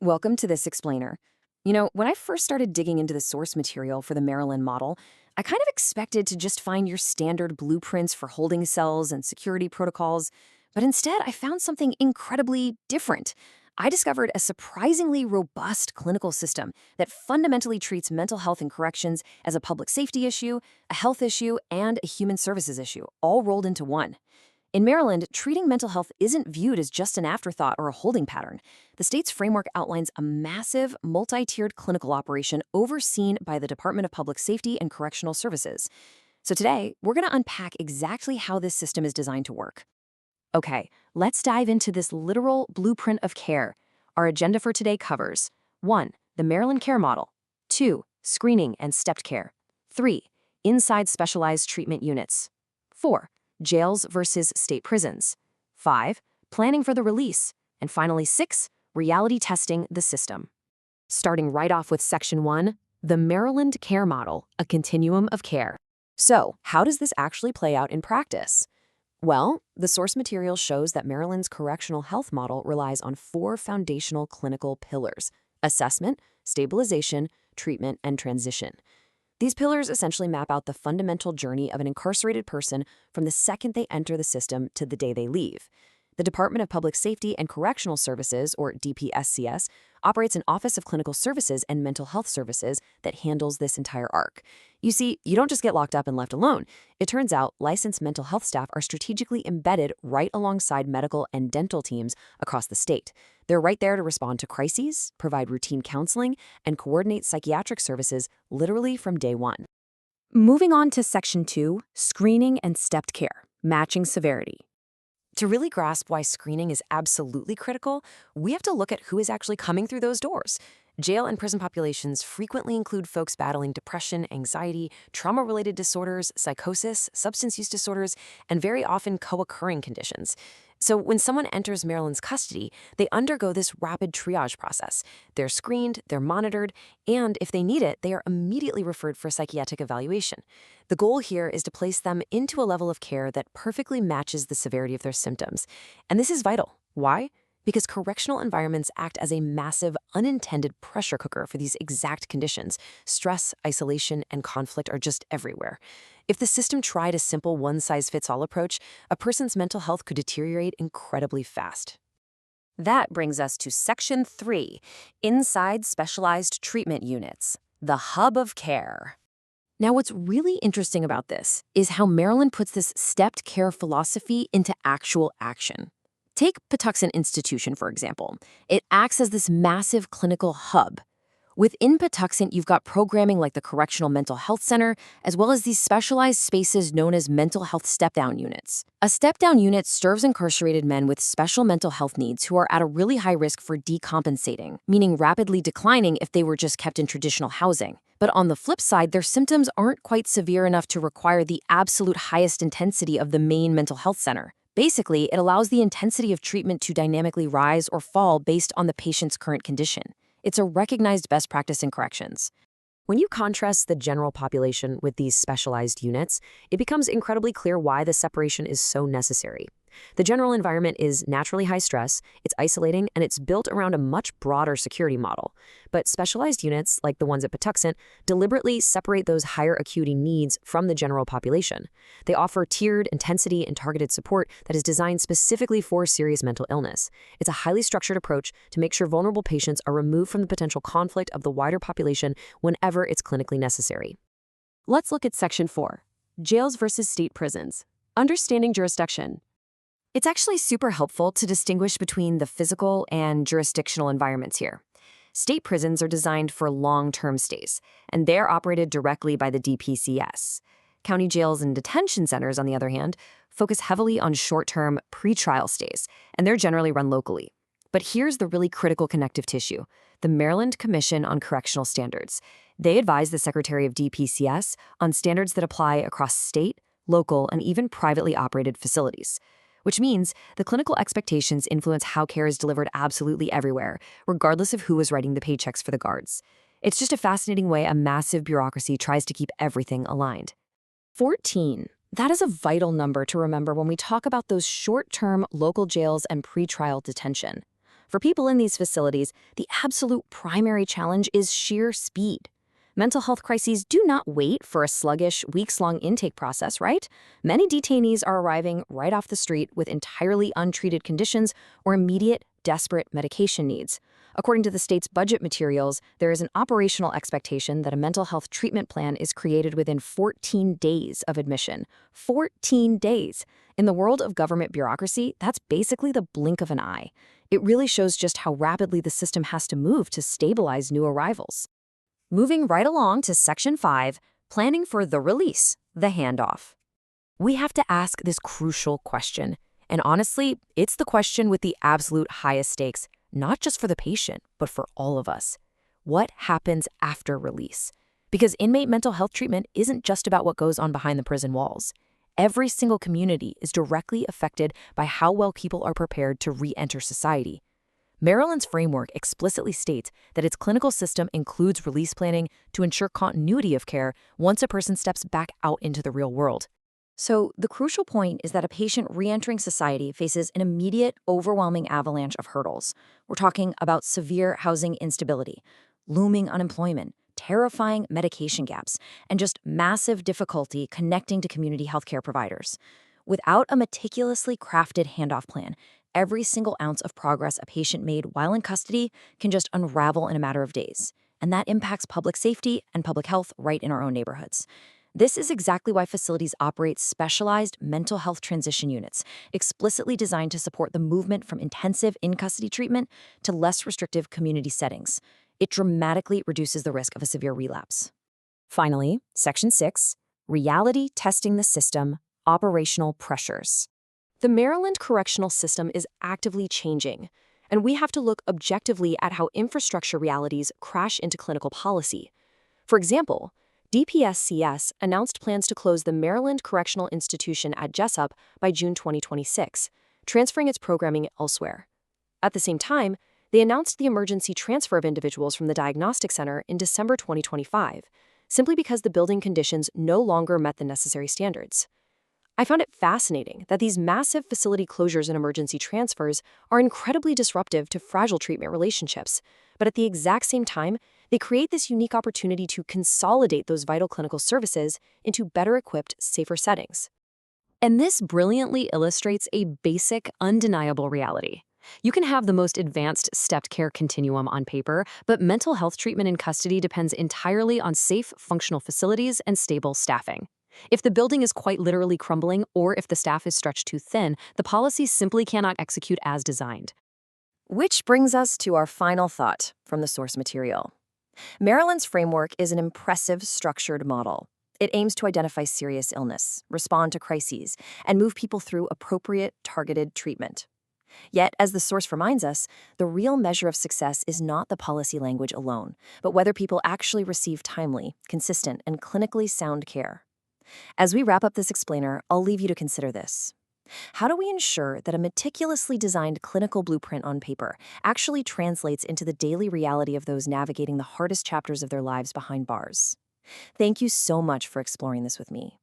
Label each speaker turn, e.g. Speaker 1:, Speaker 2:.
Speaker 1: Welcome to this explainer. When I first started digging into the source material for the Maryland model, I kind of expected to just find your standard blueprints for holding cells and security protocols, but instead I found something incredibly different. I discovered a surprisingly robust clinical system that fundamentally treats mental health and corrections as a public safety issue, a health issue, and a human services issue, all rolled into one. In Maryland, treating mental health isn't viewed as just an afterthought or a holding pattern. The state's framework outlines a massive, multi-tiered clinical operation overseen by the Department of Public Safety and Correctional Services. So today, we're going to unpack exactly how this system is designed to work. Okay, let's dive into this literal blueprint of care. Our agenda for today covers 1. The Maryland Care Model. 2. Screening and stepped care. 3. Inside specialized treatment units. 4. Jails versus state prisons. 5. Planning for the release. And finally, 6. Reality testing the system. Starting right off with Section 1, the Maryland Care Model, a continuum of care. So, how does this actually play out in practice? Well, the source material shows that Maryland's correctional health model relies on 4 foundational clinical pillars: assessment, stabilization, treatment, and transition. These pillars essentially map out the fundamental journey of an incarcerated person from the second they enter the system to the day they leave. The Department of Public Safety and Correctional Services, or DPSCS, operates an Office of Clinical Services and Mental Health Services that handles this entire arc. You see, you don't just get locked up and left alone. It turns out licensed mental health staff are strategically embedded right alongside medical and dental teams across the state. They're right there to respond to crises, provide routine counseling, and coordinate psychiatric services literally from day one. Moving on to Section 2, screening and stepped care, matching severity. To really grasp why screening is absolutely critical, we have to look at who is actually coming through those doors. Jail and prison populations frequently include folks battling depression, anxiety, trauma-related disorders, psychosis, substance use disorders, and very often co-occurring conditions. So when someone enters Maryland's custody, they undergo this rapid triage process. They're screened, they're monitored, and if they need it, they are immediately referred for psychiatric evaluation. The goal here is to place them into a level of care that perfectly matches the severity of their symptoms. And this is vital. Why? Because correctional environments act as a massive, unintended pressure cooker for these exact conditions. Stress, isolation, and conflict are just everywhere. If the system tried a simple one-size-fits-all approach, a person's mental health could deteriorate incredibly fast. That brings us to Section 3, Inside Specialized Treatment Units, the hub of care. Now, what's really interesting about this is how Maryland puts this stepped care philosophy into actual action. Take Patuxent Institution, for example. It acts as this massive clinical hub. Within Patuxent, you've got programming like the Correctional Mental Health Center, as well as these specialized spaces known as mental health step-down units. A step-down unit serves incarcerated men with special mental health needs who are at a really high risk for decompensating, meaning rapidly declining if they were just kept in traditional housing. But on the flip side, their symptoms aren't quite severe enough to require the absolute highest intensity of the main mental health center. Basically, it allows the intensity of treatment to dynamically rise or fall based on the patient's current condition. It's a recognized best practice in corrections. When you contrast the general population with these specialized units, it becomes incredibly clear why the separation is so necessary. The general environment is naturally high stress, it's isolating, and it's built around a much broader security model. But specialized units, like the ones at Patuxent, deliberately separate those higher acuity needs from the general population. They offer tiered intensity and targeted support that is designed specifically for serious mental illness. It's a highly structured approach to make sure vulnerable patients are removed from the potential conflict of the wider population whenever it's clinically necessary. Let's look at Section 4, Jails versus State Prisons. Understanding jurisdiction. It's actually super helpful to distinguish between the physical and jurisdictional environments here. State prisons are designed for long-term stays, and they're operated directly by the DPCS. County jails and detention centers, on the other hand, focus heavily on short-term pretrial stays, and they're generally run locally. But here's the really critical connective tissue: the Maryland Commission on Correctional Standards. They advise the Secretary of DPCS on standards that apply across state, local, and even privately operated facilities. Which means the clinical expectations influence how care is delivered absolutely everywhere, regardless of who is writing the paychecks for the guards. It's just a fascinating way a massive bureaucracy tries to keep everything aligned. 14. That is a vital number to remember when we talk about those short-term local jails and pretrial detention. For people in these facilities, the absolute primary challenge is sheer speed. Mental health crises do not wait for a sluggish, weeks-long intake process, right? Many detainees are arriving right off the street with entirely untreated conditions or immediate, desperate medication needs. According to the state's budget materials, there is an operational expectation that a mental health treatment plan is created within 14 days of admission. 14 days! In the world of government bureaucracy, that's basically the blink of an eye. It really shows just how rapidly the system has to move to stabilize new arrivals. Moving right along to Section 5, planning for the release, the handoff. We have to ask this crucial question. And honestly, it's the question with the absolute highest stakes, not just for the patient, but for all of us. What happens after release? Because inmate mental health treatment isn't just about what goes on behind the prison walls. Every single community is directly affected by how well people are prepared to re-enter society. Maryland's framework explicitly states that its clinical system includes release planning to ensure continuity of care once a person steps back out into the real world. So, the crucial point is that a patient re-entering society faces an immediate, overwhelming avalanche of hurdles. We're talking about severe housing instability, looming unemployment, terrifying medication gaps, and just massive difficulty connecting to community healthcare providers. Without a meticulously crafted handoff plan, every single ounce of progress a patient made while in custody can just unravel in a matter of days. And that impacts public safety and public health right in our own neighborhoods. This is exactly why facilities operate specialized mental health transition units, explicitly designed to support the movement from intensive in-custody treatment to less restrictive community settings. It dramatically reduces the risk of a severe relapse. Finally, Section 6, reality testing the system, operational pressures. The Maryland correctional system is actively changing, and we have to look objectively at how infrastructure realities crash into clinical policy. For example, DPSCS announced plans to close the Maryland Correctional Institution at Jessup by June 2026, transferring its programming elsewhere. At the same time, they announced the emergency transfer of individuals from the Diagnostic Center in December 2025, simply because the building conditions no longer met the necessary standards. I found it fascinating that these massive facility closures and emergency transfers are incredibly disruptive to fragile treatment relationships, but at the exact same time, they create this unique opportunity to consolidate those vital clinical services into better-equipped, safer settings. And this brilliantly illustrates a basic, undeniable reality. You can have the most advanced stepped care continuum on paper, but mental health treatment in custody depends entirely on safe, functional facilities and stable staffing. If the building is quite literally crumbling, or if the staff is stretched too thin, the policy simply cannot execute as designed. Which brings us to our final thought from the source material. Maryland's framework is an impressive, structured model. It aims to identify serious illness, respond to crises, and move people through appropriate, targeted treatment. Yet, as the source reminds us, the real measure of success is not the policy language alone, but whether people actually receive timely, consistent, and clinically sound care. As we wrap up this explainer, I'll leave you to consider this. How do we ensure that a meticulously designed clinical blueprint on paper actually translates into the daily reality of those navigating the hardest chapters of their lives behind bars? Thank you so much for exploring this with me.